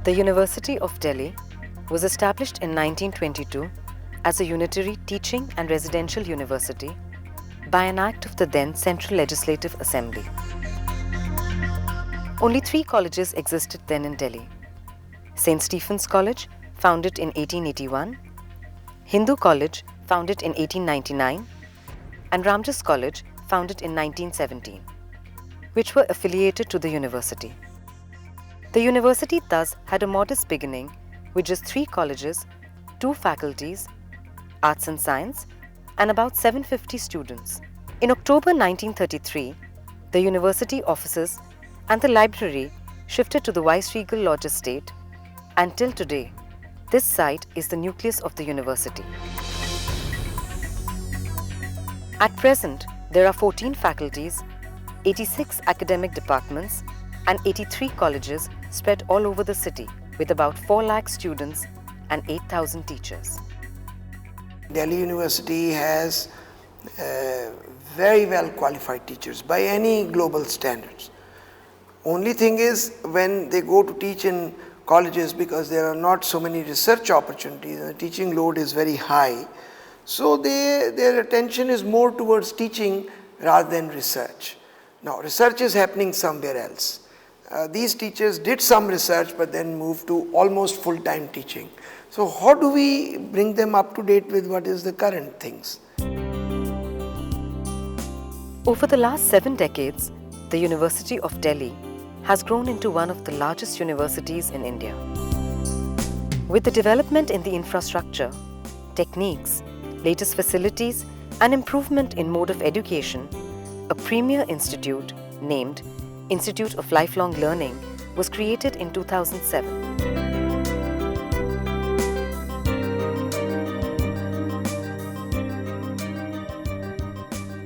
The University of Delhi was established in 1922 as a unitary teaching and residential university by an act of the then Central Legislative Assembly. Only 3 colleges existed then in Delhi: St. Stephen's College, founded in 1881, Hindu College, founded in 1899, and Ramjas College, founded in 1917, which were affiliated to the university. The university thus had a modest beginning with just 3 colleges, 2 faculties, arts and science, and about 750 students. In October 1933, the university offices and the library shifted to the Viceregal Lodge estate, and till today, this site is the nucleus of the university. At present, there are 14 faculties, 86 academic departments, and 83 colleges spread all over the city, with about 4 lakh students and 8,000 teachers. Delhi University has very well qualified teachers by any global standards. Only thing is, when they go to teach in colleges, because there are not so many research opportunities and the teaching load is very high, so their attention is more towards teaching rather than research. Now, research is happening somewhere else. These teachers did some research but then moved to almost full-time teaching. So how do we bring them up to date with what is the current things? Over the last 7 decades, the University of Delhi has grown into one of the largest universities in India. With the development in the infrastructure, techniques, latest facilities, and improvement in mode of education, a premier institute named Institute of Lifelong Learning was created in 2007.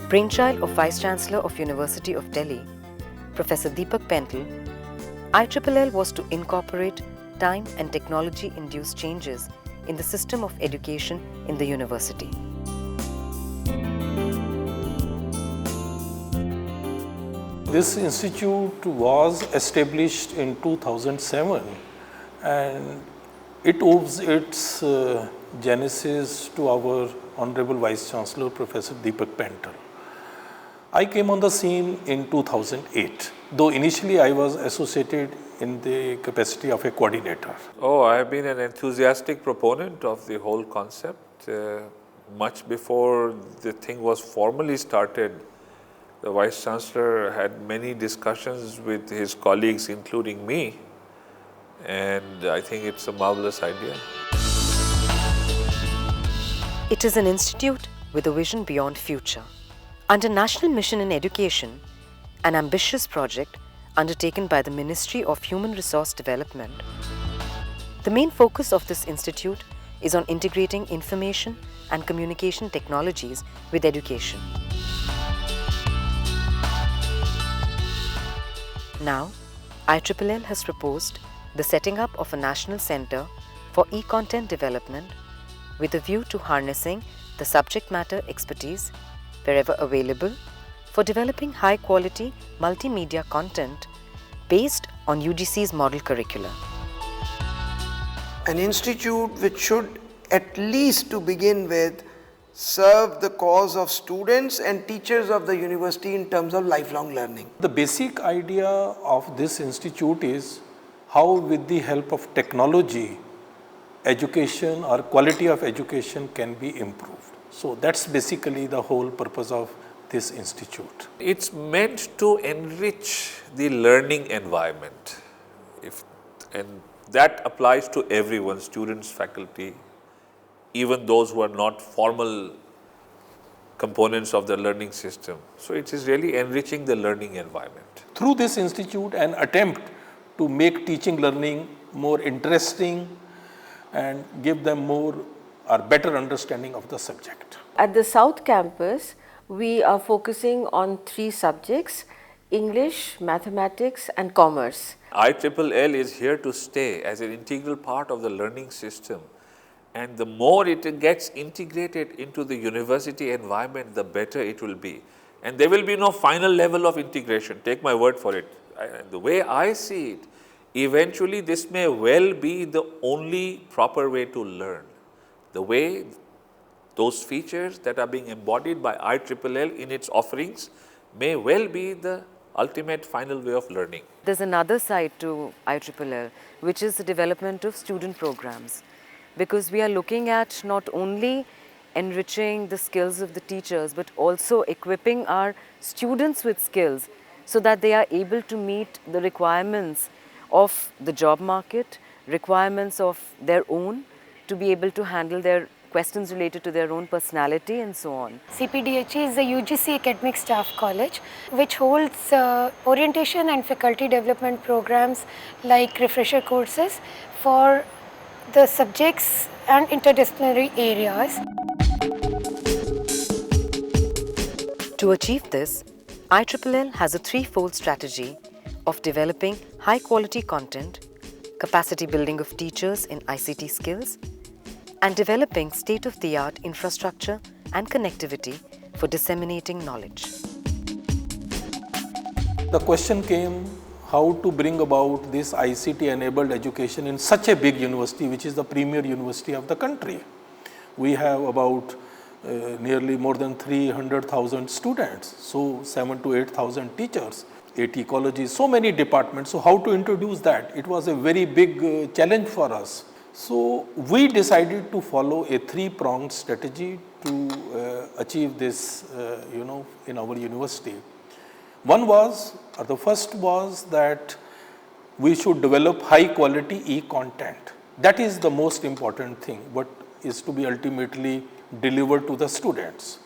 Brainchild of Vice Chancellor of University of Delhi, Professor Deepak Pental, IIIL was to incorporate time and technology-induced changes in the system of education in the university. This institute was established in 2007 and it owes its genesis to our Honorable Vice Chancellor, Professor Deepak Pental. I came on the scene in 2008, though initially I was associated in the capacity of a coordinator. Oh, I have been an enthusiastic proponent of the whole concept. Much before the thing was formally started, the Vice Chancellor had many discussions with his colleagues, including me, and I think it's a marvelous idea. It is an institute with a vision beyond future. Under National Mission in Education, an ambitious project undertaken by the Ministry of Human Resource Development, the main focus of this institute is on integrating information and communication technologies with education. Now, IIIL has proposed the setting up of a national center for e-content development with a view to harnessing the subject matter expertise wherever available for developing high-quality multimedia content based on UGC's model curricula. An institute which should, at least to begin with, serve the cause of students and teachers of the university in terms of lifelong learning. The basic idea of this institute is how, with the help of technology, education or quality of education can be improved. So that's basically the whole purpose of this institute. It's meant to enrich the learning environment, and that applies to everyone, students, faculty, even those who are not formal components of the learning system. So it is really enriching the learning environment. Through this institute, an attempt to make teaching learning more interesting and give them more or better understanding of the subject. At the South Campus, we are focusing on 3 subjects: English, Mathematics and Commerce. IIIL is here to stay as an integral part of the learning system, and the more it gets integrated into the university environment, the better it will be. And there will be no final level of integration, take my word for it. The way I see it eventually this may well be the only proper way to learn. The way those features that are being embodied by IISS in its offerings may well be the ultimate final way of learning. There's another side to IISS, which is the development of student programs, because we are looking at not only enriching the skills of the teachers, but also equipping our students with skills so that they are able to meet the requirements of the job market, requirements of their own, to be able to handle their questions related to their own personality and so on. CPDHE is the UGC Academic Staff College, which holds orientation and faculty development programs like refresher courses for the subjects and interdisciplinary areas. To achieve this, IISS has a threefold strategy of developing high-quality content, capacity building of teachers in ICT skills, and developing state-of-the-art infrastructure and connectivity for disseminating knowledge. The question came how to bring about this ICT-enabled education in such a big university, which is the premier university of the country. We have about nearly more than 300,000 students, so 7,000 to 8,000 teachers, 80 colleges, so many departments. So how to introduce that? It was a very big challenge for us. So we decided to follow a three-pronged strategy to achieve this, in our university. The first was that we should develop high-quality e-content. That is the most important thing, what is to be ultimately delivered to the students.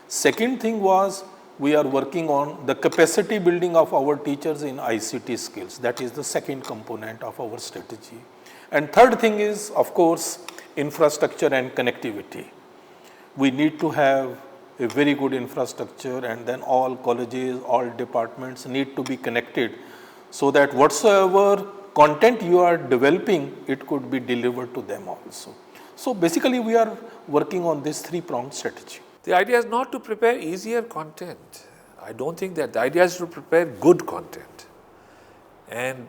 Second thing was we are working on the capacity building of our teachers in ICT skills. That is the second component of our strategy. And third thing is, of course, infrastructure and connectivity. We need to have a very good infrastructure, and then all colleges, all departments need to be connected so that whatsoever content you are developing, it could be delivered to them also. So basically we are working on this three-pronged strategy. The idea is not to prepare easier content. I don't think that. The idea is to prepare good content. And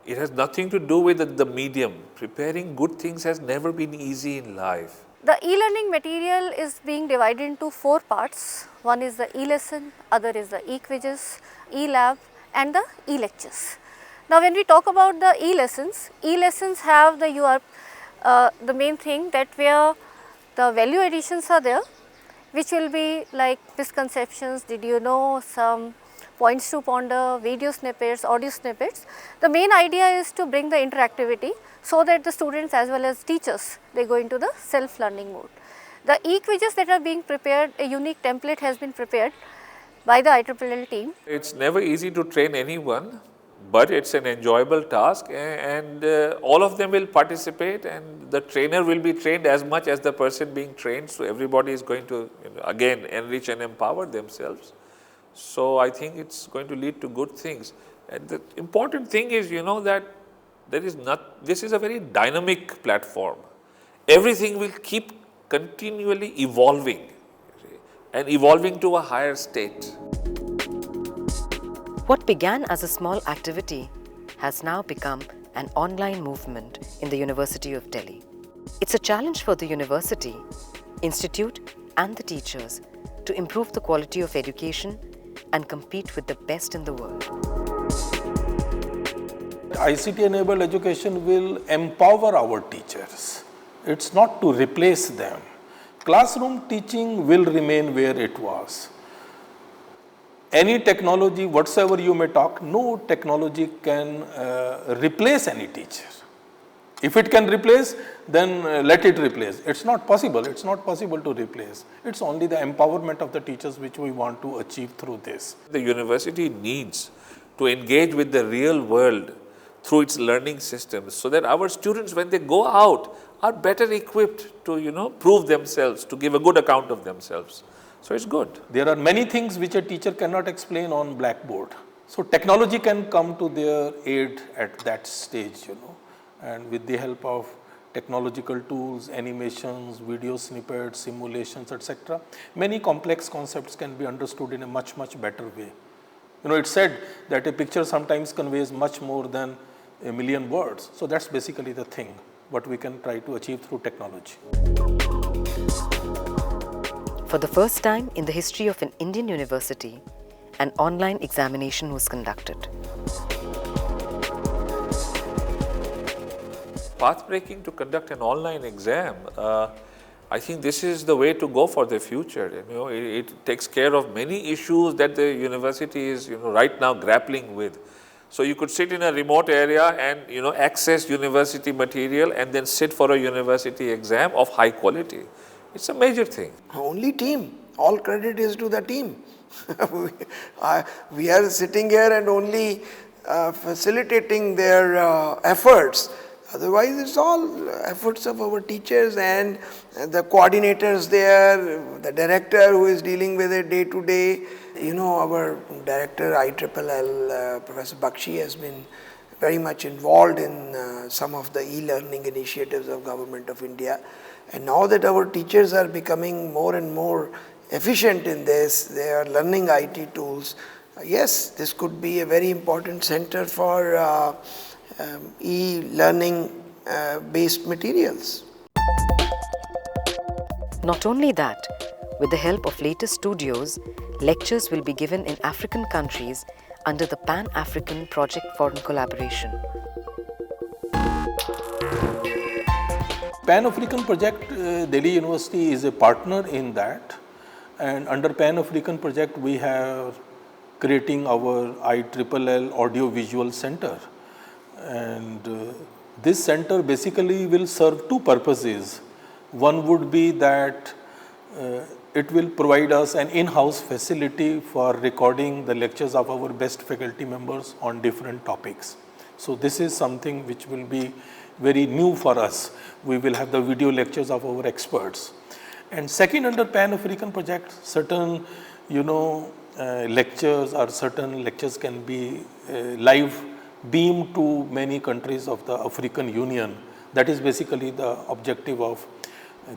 it has nothing to do with the medium. Preparing good things has never been easy in life. The e-learning material is being divided into 4 parts. One is the e-lesson, other is the e-quizzes, e-lab and the e-lectures. Now when we talk about the e-lessons have the main thing that where the value additions are there, which will be like misconceptions, did you know, some points to ponder, video snippets, audio snippets. The main idea is to bring the interactivity so that the students as well as teachers, they go into the self-learning mode. The e-quizzes that are being prepared, a unique template has been prepared by the IISS team. It's never easy to train anyone, but it's an enjoyable task, and all of them will participate, and the trainer will be trained as much as the person being trained. So everybody is going to again enrich and empower themselves. So I think it's going to lead to good things. And the important thing is, that this is a very dynamic platform. Everything will keep continually evolving and evolving to a higher state. What began as a small activity has now become an online movement in the University of Delhi. It's a challenge for the university, institute and the teachers to improve the quality of education and compete with the best in the world. ICT-enabled education will empower our teachers. It's not to replace them. Classroom teaching will remain where it was. Any technology, whatsoever you may talk, no technology can replace any teacher. If it can replace, then let it replace. It's not possible. It's not possible to replace. It's only the empowerment of the teachers which we want to achieve through this. The university needs to engage with the real world through its learning systems so that our students, when they go out, are better equipped to, prove themselves, to give a good account of themselves. So it's good. There are many things which a teacher cannot explain on blackboard. So technology can come to their aid at that stage, and with the help of technological tools, animations, video snippets, simulations, etc., many complex concepts can be understood in a much, much better way. It's said that a picture sometimes conveys much more than a million words. So that's basically the thing, what we can try to achieve through technology. For the first time in the history of an Indian university, an online examination was conducted. Path-breaking to conduct an online exam, I think this is the way to go for the future. It takes care of many issues that the university is right now grappling with. So you could sit in a remote area and access university material and then sit for a university exam of high quality. It's a major thing. Only team. All credit is to the team. We are sitting here and only facilitating their efforts. Otherwise, it's all efforts of our teachers and the coordinators there, the director who is dealing with it day to day. Our director IIIL, Professor Bakshi, has been very much involved in some of the e-learning initiatives of Government of India. And now that our teachers are becoming more and more efficient in this, they are learning IT tools. Yes, this could be a very important center for e-learning based materials. Not only that, with the help of latest studios, lectures will be given in African countries under the Pan-African Project Foreign Collaboration. Pan-African Project, Delhi University is a partner in that, and under Pan-African Project we have creating our IIIL Audio Visual Center, and this center basically will serve two purposes. One would be that it will provide us an in-house facility for recording the lectures of our best faculty members on different topics. So this is something which will be very new for us. We will have the video lectures of our experts. And second, under Pan-African Project, certain lectures or certain lectures can be live beamed to many countries of the African Union. That is basically the objective of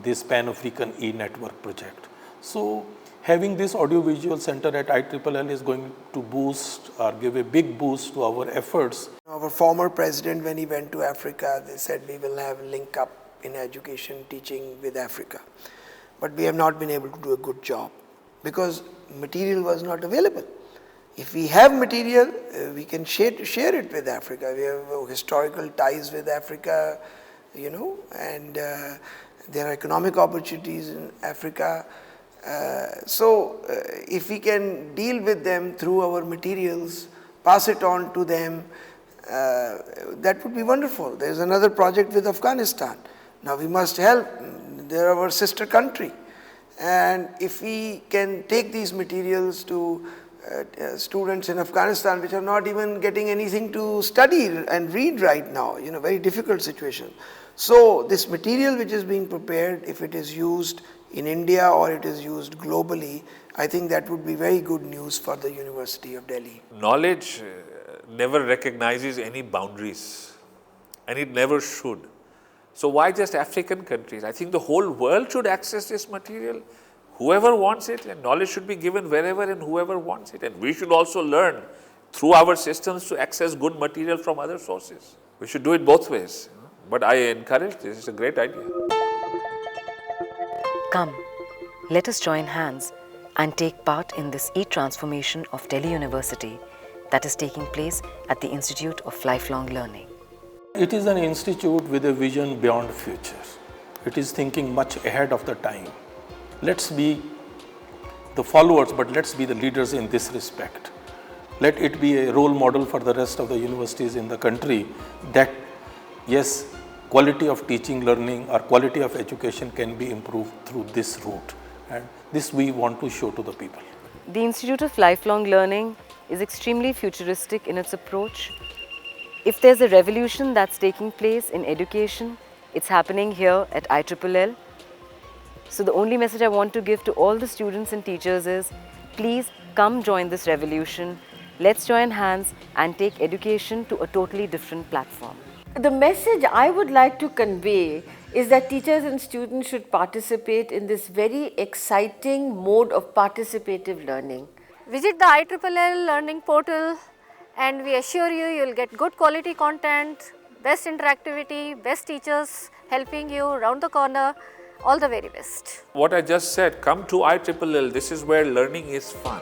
this Pan-African e-network project. So having this audiovisual center at IIIL is going to boost or give a big boost to our efforts. Our former president, when he went to Africa, they said we will have a link up in education teaching with Africa. But we have not been able to do a good job because material was not available. If we have material, we can share it with Africa. We have historical ties with Africa, and there are economic opportunities in Africa. So if we can deal with them through our materials, pass it on to them, that would be wonderful. There is another project with Afghanistan. Now we must help. They are our sister country. And if we can take these materials to students in Afghanistan which are not even getting anything to study and read right now, very difficult situation. So this material which is being prepared, if it is used in India or it is used globally, I think that would be very good news for the University of Delhi. Knowledge never recognizes any boundaries, and it never should. So why just African countries? I think the whole world should access this material. Whoever wants it, and knowledge should be given wherever and whoever wants it. And we should also learn through our systems to access good material from other sources. We should do it both ways. But I encourage this. It's a great idea. Come, let us join hands and take part in this e-transformation of Delhi University that is taking place at the Institute of Lifelong Learning. It is an institute with a vision beyond future. It is thinking much ahead of the time. Let's be the followers, but let's be the leaders in this respect. Let it be a role model for the rest of the universities in the country that, yes, quality of teaching, learning or quality of education can be improved through this route. And this we want to show to the people. The Institute of Lifelong Learning is extremely futuristic in its approach. If there's a revolution that's taking place in education, it's happening here at IIIL. So the only message I want to give to all the students and teachers is, please come join this revolution. Let's join hands and take education to a totally different platform. The message I would like to convey is that teachers and students should participate in this very exciting mode of participative learning. Visit the IEEE learning portal and we assure you, you will get good quality content, best interactivity, best teachers helping you round the corner. All the very best. What I just said, come to IEEE, this is where learning is fun.